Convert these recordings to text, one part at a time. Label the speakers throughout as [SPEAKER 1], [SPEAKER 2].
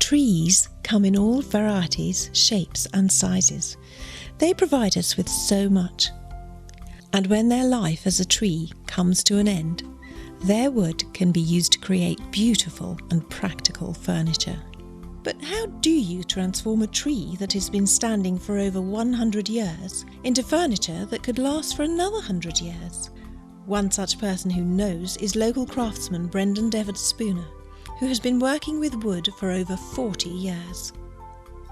[SPEAKER 1] Trees come in all varieties, shapes and sizes. They provide us with so much. And when their life as a tree comes to an end, their wood can be used to create beautiful and practical furniture. But how do you transform a tree that has been standing for over 100 years into furniture that could last for another 100 years? One such person who knows is local craftsman Brendan Devard-Spooner, who has been working with wood for over 40 years.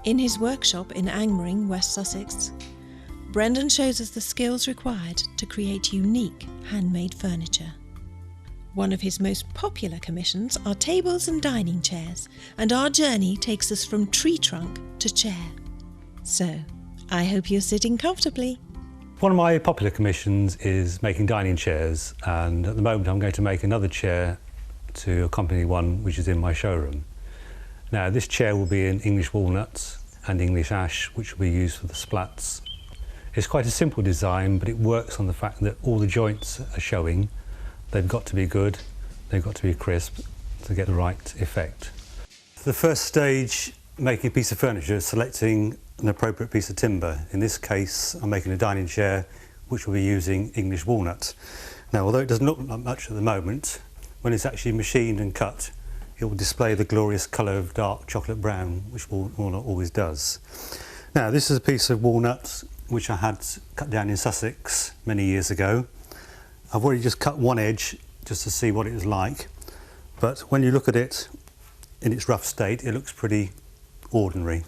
[SPEAKER 1] In his workshop in Angmering, West Sussex, Brendan shows us the skills required to create unique handmade furniture. One of his most popular commissions are tables and dining chairs, and our journey takes us from tree trunk to chair. So, I hope you're sitting comfortably.
[SPEAKER 2] One of my popular commissions is making dining chairs, and at the moment I'm going to make another chair to accompany one which is in my showroom. Now, this chair will be in English walnut and English ash, which will be used for the splats. It's quite a simple design, but it works on the fact that all the joints are showing. They've got to be good, they've got to be crisp to get the right effect. The first stage making a piece of furniture is selecting an appropriate piece of timber. In this case, I'm making a dining chair which will be using English walnut. Now, although it doesn't look like much at the moment, when it's actually machined and cut, it will display the glorious colour of dark chocolate brown, which walnut always does. Now, this is a piece of walnut which I had cut down in Sussex many years ago. I've already just cut one edge just to see what it was like, but when you look at it in its rough state, it looks pretty ordinary.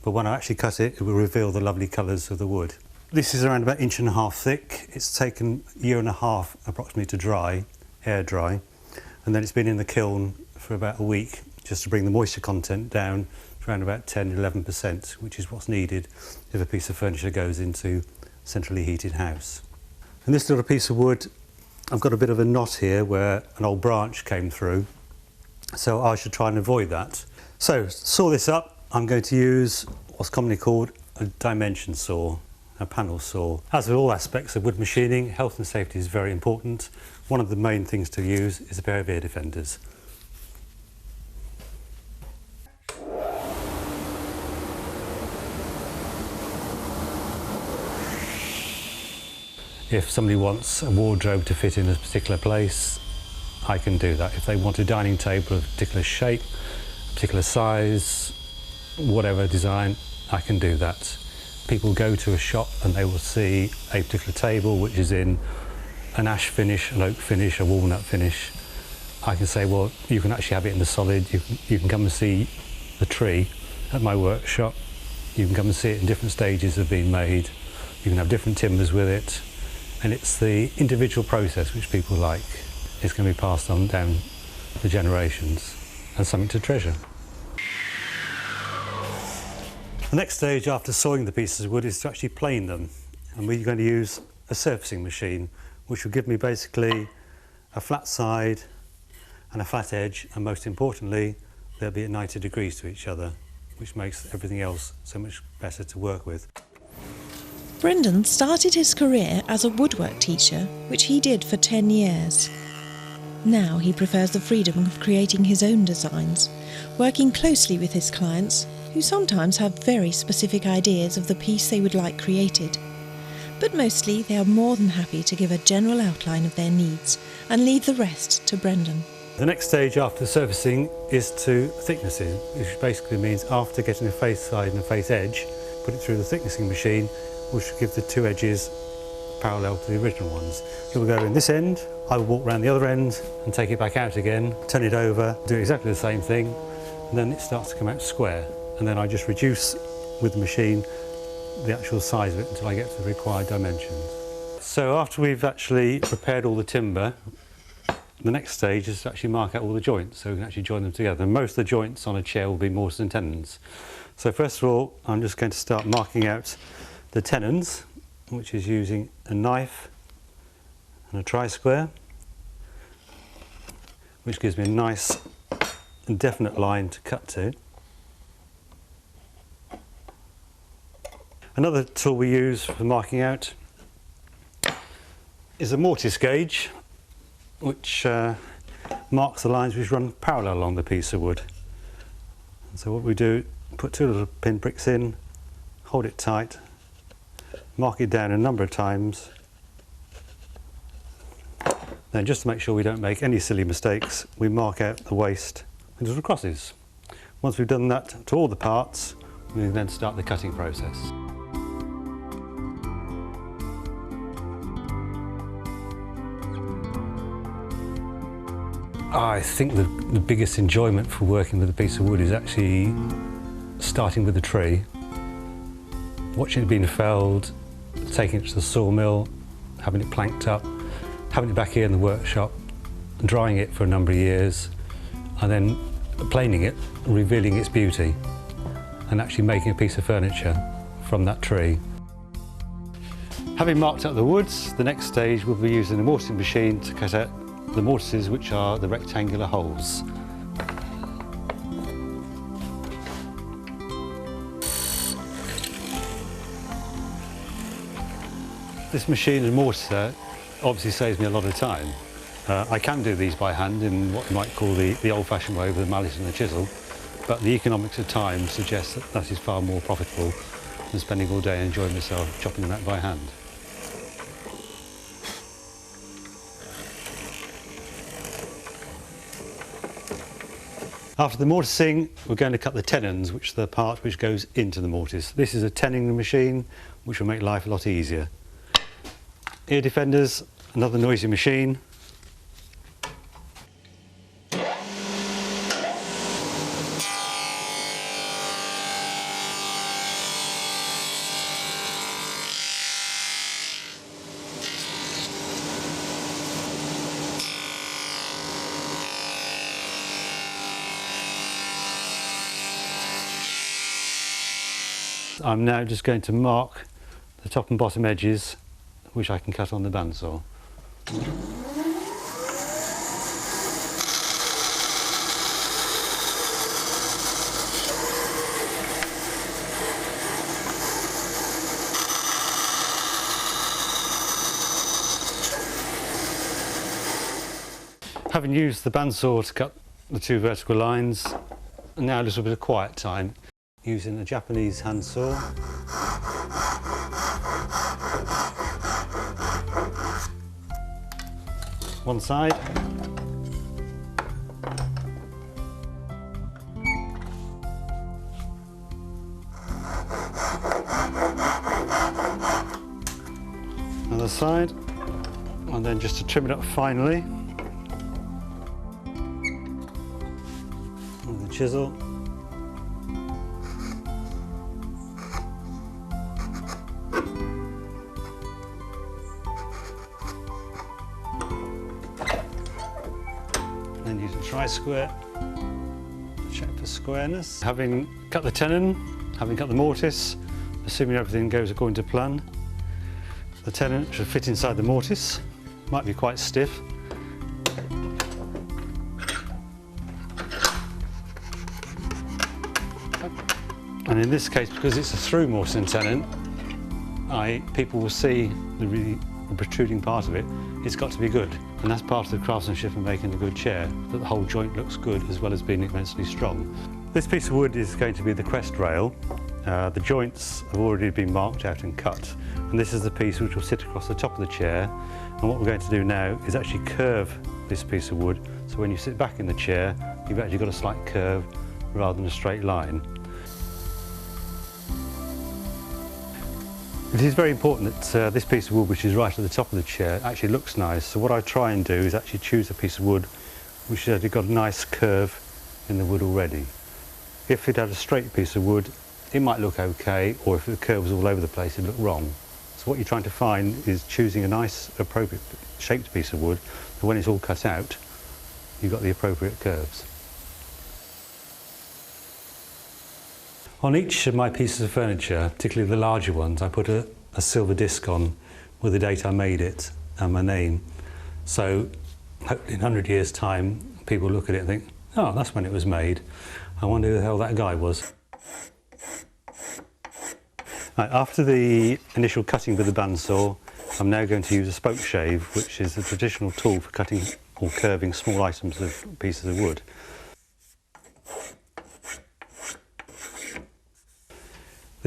[SPEAKER 2] But when I actually cut it, it will reveal the lovely colours of the wood. This is around about 1.5 inches thick. It's taken a year and a half approximately to dry, air dry, and then it's been in the kiln for about a week just to bring the moisture content down to around about 10–11%, which is what's needed if a piece of furniture goes into a centrally heated house. And this little piece of wood, I've got a bit of a knot here where an old branch came through, so I should try and avoid that. So, to saw this up, I'm going to use what's commonly called a dimension saw, a panel saw. As with all aspects of wood machining, health and safety is very important. One of the main things to use is a pair of ear defenders. If somebody wants a wardrobe to fit in a particular place, I can do that. If they want a dining table of a particular shape, a particular size, whatever design, I can do that. People go to a shop and they will see a particular table which is in an ash finish, an oak finish, a walnut finish. I can say, well, you can actually have it in the solid. You can come and see the tree at my workshop. You can come and see it in different stages of being made. You can have different timbers with it. And it's the individual process which people like. It's going to be passed on down for generations and something to treasure. The next stage after sawing the pieces of wood is to actually plane them. And we're going to use a surfacing machine, which will give me basically a flat side and a flat edge, and most importantly, they'll be at 90 degrees to each other, which makes everything else so much better to work with.
[SPEAKER 1] Brendan started his career as a woodwork teacher, which he did for 10 years. Now he prefers the freedom of creating his own designs, working closely with his clients, who sometimes have very specific ideas of the piece they would like created. But mostly they are more than happy to give a general outline of their needs and leave the rest to Brendan.
[SPEAKER 2] The next stage after surfacing is to thicknessing, which basically means after getting the face side and the face edge, put it through the thicknessing machine, which will give the two edges parallel to the original ones. It will go in this end, I will walk around the other end and take it back out again, turn it over, do exactly the same thing, and then it starts to come out square. And then I just reduce with the machine the actual size of it until I get to the required dimensions. So after we've actually prepared all the timber, the next stage is to actually mark out all the joints so we can actually join them together. And most of the joints on a chair will be mortise and tenons. So first of all, I'm just going to start marking out the tenons, which is using a knife and a tri-square, which gives me a nice and definite line to cut to. Another tool we use for marking out is a mortise gauge, which marks the lines which run parallel along the piece of wood. So what we do, put 2 little pinpricks in, hold it tight, mark it down a number of times. Then just to make sure we don't make any silly mistakes, we mark out the waste with little crosses. Once we've done that to all the parts, we can then start the cutting process. I think the biggest enjoyment for working with a piece of wood is actually starting with the tree, watching it being felled, taking it to the sawmill, having it planked up, having it back here in the workshop, drying it for a number of years, and then planing it, revealing its beauty, and actually making a piece of furniture from that tree. Having marked up the woods, the next stage we'll be using the mortising machine to cut out the mortises, which are the rectangular holes. This machine and mortiser obviously saves me a lot of time. I can do these by hand in what you might call the old-fashioned way with the mallet and the chisel, but the economics of time suggests that that is far more profitable than spending all day enjoying myself chopping that by hand. After the mortising, we're going to cut the tenons, which are the part which goes into the mortise. This is a tenon machine, which will make life a lot easier. Ear defenders, another noisy machine. I'm now just going to mark the top and bottom edges, which I can cut on the bandsaw. Having used the bandsaw to cut the 2 vertical lines, now a little bit of quiet time using a Japanese handsaw. One side. Another side. And then just to trim it up finally, with the chisel. Then use a tri-square to check for squareness. Having cut the tenon, having cut the mortise, assuming everything goes according to plan, the tenon should fit inside the mortise. Might be quite stiff. And in this case, because it's a through mortise and tenon, people will see the protruding part of it. It's got to be good, and that's part of the craftsmanship of making a good chair, that the whole joint looks good as well as being immensely strong. This piece of wood is going to be the crest rail. The joints have already been marked out and cut, and this is the piece which will sit across the top of the chair. And what we're going to do now is actually curve this piece of wood, so when you sit back in the chair, you've actually got a slight curve rather than a straight line. It is very important that this piece of wood, which is right at the top of the chair, actually looks nice. So what I try and do is actually choose a piece of wood which has actually got a nice curve in the wood already. If it had a straight piece of wood, it might look okay, or if the curve was all over the place, it'd look wrong. So what you're trying to find is choosing a nice, appropriate shaped piece of wood, so when it's all cut out, you've got the appropriate curves. On each of my pieces of furniture, particularly the larger ones, I put a silver disc on with the date I made it and my name. So hopefully in 100 years' time, people look at it and think, oh, that's when it was made. I wonder who the hell that guy was. Right, after the initial cutting with the bandsaw, I'm now going to use a spoke shave, which is the traditional tool for cutting or curving small items of pieces of wood.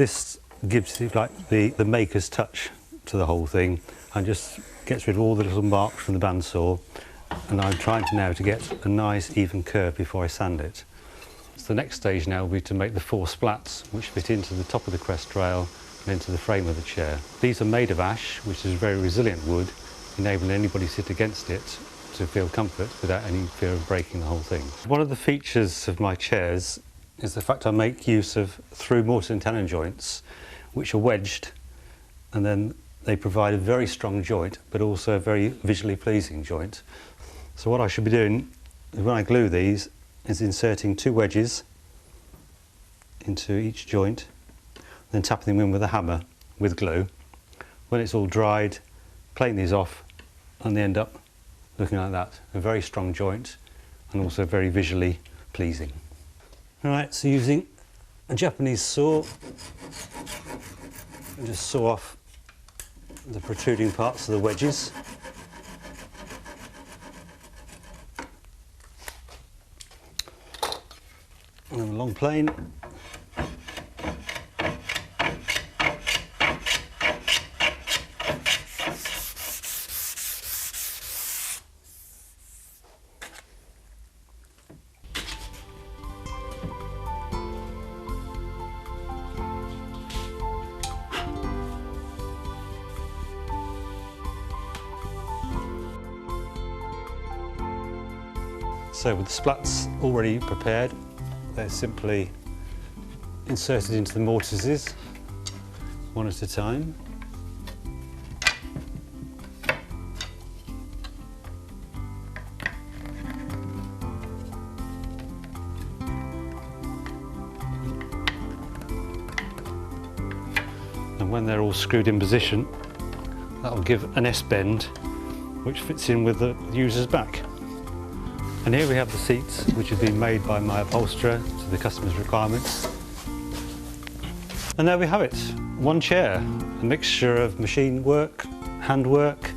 [SPEAKER 2] This gives it like the maker's touch to the whole thing and just gets rid of all the little marks from the bandsaw, and I'm trying now to get a nice even curve before I sand it. So the next stage now will be to make the 4 splats which fit into the top of the crest rail and into the frame of the chair. These are made of ash, which is very resilient wood, enabling anybody to sit against it to feel comfort without any fear of breaking the whole thing. One of the features of my chairs is the fact I make use of through mortise and tenon joints, which are wedged, and then they provide a very strong joint but also a very visually pleasing joint. So what I should be doing when I glue these is inserting 2 wedges into each joint, then tapping them in with a hammer with glue. When it's all dried, plane these off, and they end up looking like that. A very strong joint and also very visually pleasing. Alright, so using a Japanese saw, and just saw off the protruding parts of the wedges. And then a long plane. So with the splats already prepared, they're simply inserted into the mortises one at a time. And when they're all screwed in position, that will give an S-bend which fits in with the user's back. And here we have the seats which have been made by my upholsterer to the customer's requirements. And there we have it, one chair, a mixture of machine work, handwork,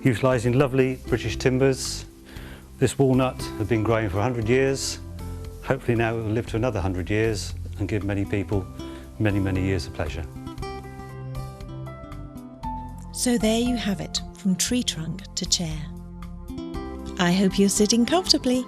[SPEAKER 2] utilising lovely British timbers. This walnut has been growing for 100 years. Hopefully now it will live to another 100 years and give many people many, many years of pleasure.
[SPEAKER 1] So there you have it, from tree trunk to chair. I hope you're sitting comfortably.